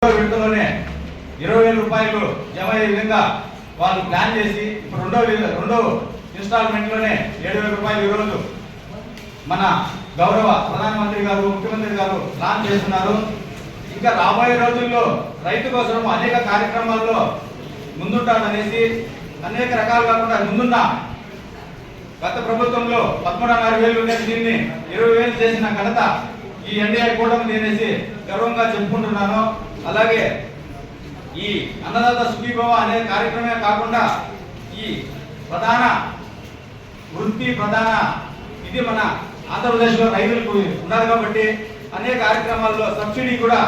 విడతలోనే 20,000 రూపాయలు జమ అయ్యే విధంగా వాళ్ళు ప్లాన్ చేసి ఇప్పుడు రెండో ఇన్స్టాల్మెంట్ లోనే 7,000 రూపాయలు ఈరోజు మన గౌరవ ప్రధానమంత్రి గారు ముఖ్యమంత్రి గారు ప్లాన్ చేస్తున్నారు. ఇంకా రాబోయే రోజుల్లో రైతు కోసం అనేక కార్యక్రమాల్లో ముందుంటాడనేసి అనేక రకాలు కాకుండా ముందున్న గత ప్రభుత్వంలో 13,500 ఉండేది దీన్ని 20,000 చేసిన ఘనత ఈ ఎన్డీఏ కూటమి అనేసి గర్వంగా చెప్పుకుంటున్నాను. అలాగే ఈ అన్నదాత సుఖీభవ అనే కార్యక్రమే కాకుండా ఈ ప్రధాన ఇది మన ఆంధ్రప్రదేశ్లో రైతులకు ఉన్నది కాబట్టి అనేక కార్యక్రమాల్లో సబ్సిడీ కూడా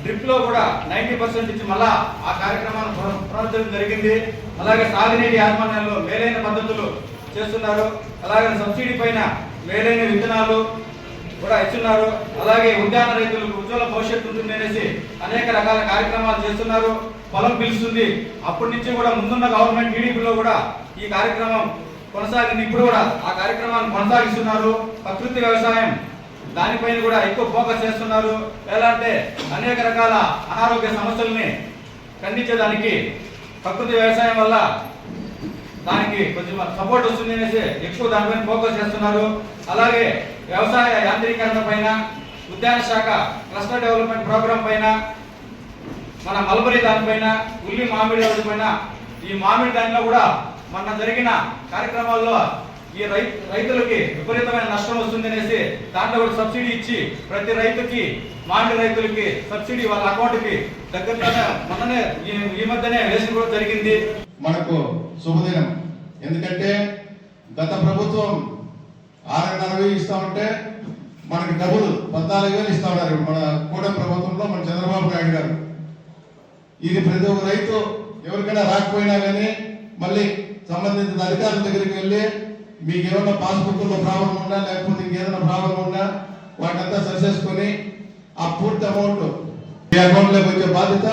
డ్రిప్ లో కూడా 90% ఇచ్చి మళ్ళా ఆ కార్యక్రమాన్ని ప్రారంభించడం జరిగింది. అలాగే సాగునీటి యాజమాన్యంలో మేలైన పద్ధతులు చేస్తున్నారు. అలాగే సబ్సిడీ పైన మేలైన విత్తనాలు కూడా ఇస్తున్నారు. అలాగే ఉద్యాన రైతులకు ఉజ్వల భవిష్యత్తు ఉంటుంది అనేసి అనేక రకాల కార్యక్రమాలు చేస్తున్నారు. పొలం పిలుస్తుంది అప్పటి నుంచి కూడా ముందున్న గవర్నమెంట్ టీడీపీలో కూడా ఈ కార్యక్రమం కొనసాగింది. ఇప్పుడు కూడా ఆ కార్యక్రమాన్ని కొనసాగిస్తున్నారు. ప్రకృతి వ్యవసాయం దానిపైన కూడా ఎక్కువ ఫోకస్ చేస్తున్నారు. ఎలా అంటే అనేక రకాల అనారోగ్య సమస్యల్ని ఖండించేదానికి ప్రకృతి వ్యవసాయం వల్ల దానికి కొంచెం సపోర్ట్ వస్తుంది అనేసి ఎక్కువ దానిపైన ఫోకస్ చేస్తున్నారు. అలాగే వ్యవసాయ యాంత్రీకరణ పైన, ఉద్యాన శాఖ క్లస్టర్ డెవలప్మెంట్ ప్రోగ్రామ్ పైన, మన మల్బరీ దానిపైన, ఉల్లి మామిడి పైన, ఈ మామిడి దానిలో కూడా మొన్న జరిగిన కార్యక్రమాల్లో ఈ రైతులకి విపరీతమైన నష్టం వస్తుంది అనేసి దాంట్లో కూడా సబ్సిడీ ఇచ్చి ప్రతి రైతుకి మామిడి రైతులకి సబ్సిడీ వాళ్ళ అకౌంట్ కి దగ్గరలోనే మొన్ననే ఈ మధ్యనే వేసిన కూడా జరిగింది. మనకు శుభదినం. ఎందుకంటే గత ప్రభుత్వం 6,60 ఇస్తా ఉంటే మనకి డబ్బులు 14,000 ఇస్తా ఉన్నారు మన కూటమి ప్రభుత్వంలో మన చంద్రబాబు నాయుడు గారు. ఇది ప్రతి ఒక్క రైతు ఎవరికైనా రాకపోయినా కానీ మళ్ళీ సంబంధిత అధికారుల దగ్గరికి వెళ్ళి మీకు ఏమన్నా పాస్బుక్లో ప్రాబ్లం ఉన్నా లేకపోతే ఇంకేదైనా ప్రాబ్లం ఉన్నా వాటినంతా సరిచేసుకొని ఆ పూర్తి అమౌంట్ ఈ అకౌంట్లోకి వచ్చే బాధ్యత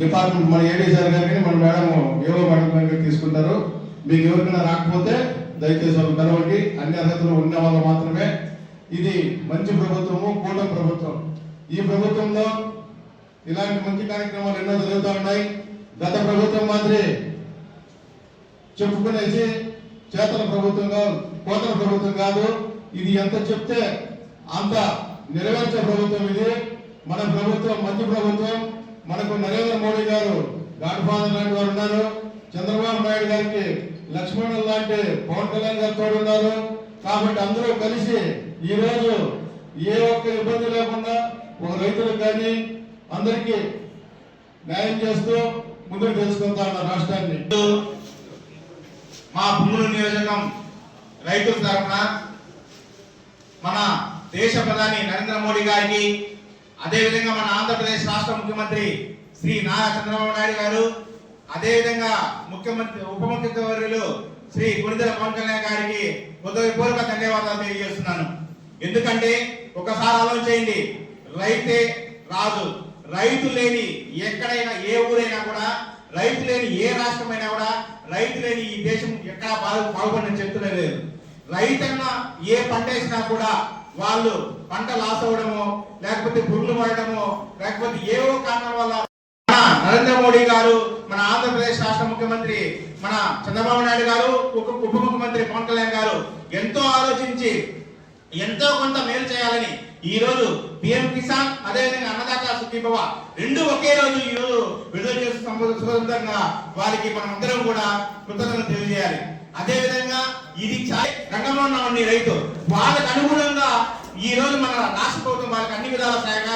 డిపార్ట్మెంట్ మన ఏడీ సార్ గారికి మన మేడం ఏవో మేడం గారికి తీసుకుంటారు. మీకు ఎవరికైనా రాకపోతే దయచేసి వాళ్ళు కలవండి. అన్ని అర్హతలు ఉన్న వాళ్ళు మాత్రమే. ఇది మంచి ప్రభుత్వము, కూటమి ప్రభుత్వం. ఈ ప్రభుత్వంలో ఇలాంటి మంచి కార్యక్రమాలు ఎన్నో జరుగుతూ ఉన్నాయి. గత ప్రభుత్వం మాదిరి చెప్పుకునేసి చేతల ప్రభుత్వంగా కోతల ప్రభుత్వం కాదు. ఇది ఎంత చెప్తే అంత నెరవేర్చే ప్రభుత్వం. ఇది మన ప్రభుత్వం మంచి ప్రభుత్వం. మనకు నరేంద్ర మోడీ గారు గాడ్ ఫాదర్ లాంటి వారు ఉన్నారు. చంద్రబాబు నాయుడు గారికి లక్ష్మణుడు లాంటి పవన్ కళ్యాణ్ గారు తోడున్నారు. కాబట్టి అందరూ కలిసి ఈ రోజు ఏ ఒక్క ఇబ్బంది లేకుండా ఒక రైతులకు కానీ అందరికీ న్యాయం చేస్తూ ముందుకు తెలుసుకుంటా ఉన్న రాష్ట్రాన్ని. మా పుంగనూరు నియోజకం రైతుల తరఫున మన దేశ ప్రధాని నరేంద్ర మోడీ గారికి, అదేవిధంగా మన ఆంధ్రప్రదేశ్ రాష్ట్ర ముఖ్యమంత్రి శ్రీ నారా చంద్రబాబు నాయుడు గారు, అదేవిధంగా ఉప ముఖ్యమంత్రి శ్రీ కొణిదెల పవన్ కళ్యాణ్ గారికి హృదయపూర్వక ధన్యవాదాలు తెలియజేస్తున్నాను. ఎందుకంటే ఒకసారి ఆలోచించండి, రైతే రాజు. రైతు లేని ఎక్కడైనా ఏ ఊరైనా కూడా, రైతు లేని ఏ రాష్ట్రమైనా కూడా, రైతు లేని ఈ దేశం ఎక్కడా బాగుపడిన చెప్తులేదు. రైతన్న ఏ పంట వేసినా కూడా వాళ్ళు పంట లాస్ అవ్వడమో లేకపోతే పురుగులు పడటమో లేకపోతే ఏవో కారణాల వల్ల నరేంద్ర మోడీ గారు, మన ఆంధ్రప్రదేశ్ రాష్ట్ర ముఖ్యమంత్రి మన చంద్రబాబు నాయుడు గారు, ఉప ముఖ్యమంత్రి పవన్ కళ్యాణ్ గారు ఎంతో ఆలోచించి ఎంతో కొంత మేలు చేయాలని ఈ రోజు పిఎం కిసాన్ అదేవిధంగా అన్నదాత సుఖీభవ రెండు ఒకే రోజు ఈ రోజు విడుదల చేసే సందర్భంగా వారికి మనం అందరం కూడా కృతజ్ఞతలు తెలియజేయాలి. అదేవిధంగా ఇది రంగంలో ఉన్న రైతు వాళ్ళకు అనుగుణంగా ఈ రోజు మన రాష్ట్ర ప్రభుత్వం వాళ్ళకి అన్ని విధాల సహాయ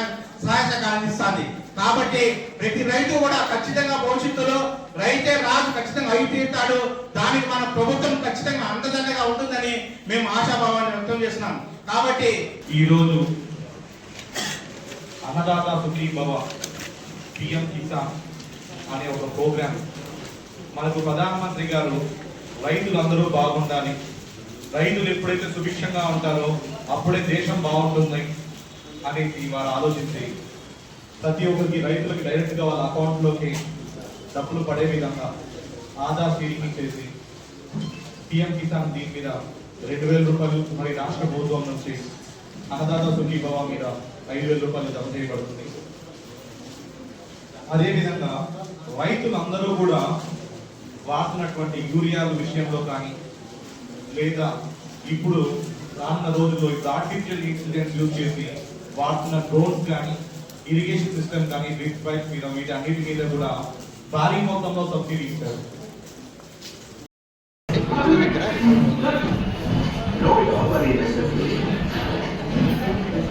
సహకారం అందిస్తుంది. కాబట్టి ప్రతి రైతు కూడా ఖచ్చితంగా భవిష్యత్తులో రైతే రాజు ఖచ్చితంగా అయి తీరుతాడు. దానికి మన ప్రభుత్వం ఖచ్చితంగా అండదండగా ఉంటుందని మేము ఆశాభావాన్ని వ్యక్తం చేస్తున్నాం. కాబట్టి ఈ రోజు అన్నదాత సుఖీభవ పిఎం కిసాన్ అనే ఒక ప్రోగ్రామ్ మనకు ప్రధానమంత్రి గారు రైతులందరూ బాగుండాలి, రైతులు ఎప్పుడైతే సుభిక్షంగా ఉంటారో అప్పుడే దేశం బాగుంటుంది అనేది వారు ఆలోచించి ప్రతి ఒక్కరికి రైతులకి డైరెక్ట్గా వాళ్ళ అకౌంట్లోకి డబ్బులు పడే విధంగా ఆధార్ సీడింగ్ చేసి పిఎం కిసాన్ దీని మీద 2,000 రూపాయలు మరి రాష్ట్ర ప్రభుత్వం నుంచి అన్నదాత సుఖీభవ మీద 5,000 రూపాయలు జమ చేయబడుతుంది. అదేవిధంగా రైతులందరూ కూడా వాడుతున్నటువంటి యూరియాల విషయంలో కానీ లేదా ఇప్పుడు రానున్న రోజుల్లో ఇప్పుడు ఆర్టిఫిషియల్ ఇంటెలిజెన్స్ యూజ్ చేసి వాడుతున్న డ్రోన్స్ కానీ ఇరిగేషన్ సిస్టమ్ కానీ డ్రిప్ పైప్ మీద వీటన్నిటి మీద కూడా భారీ మొత్తంలో సబ్సిడీ ఇస్తారు. No,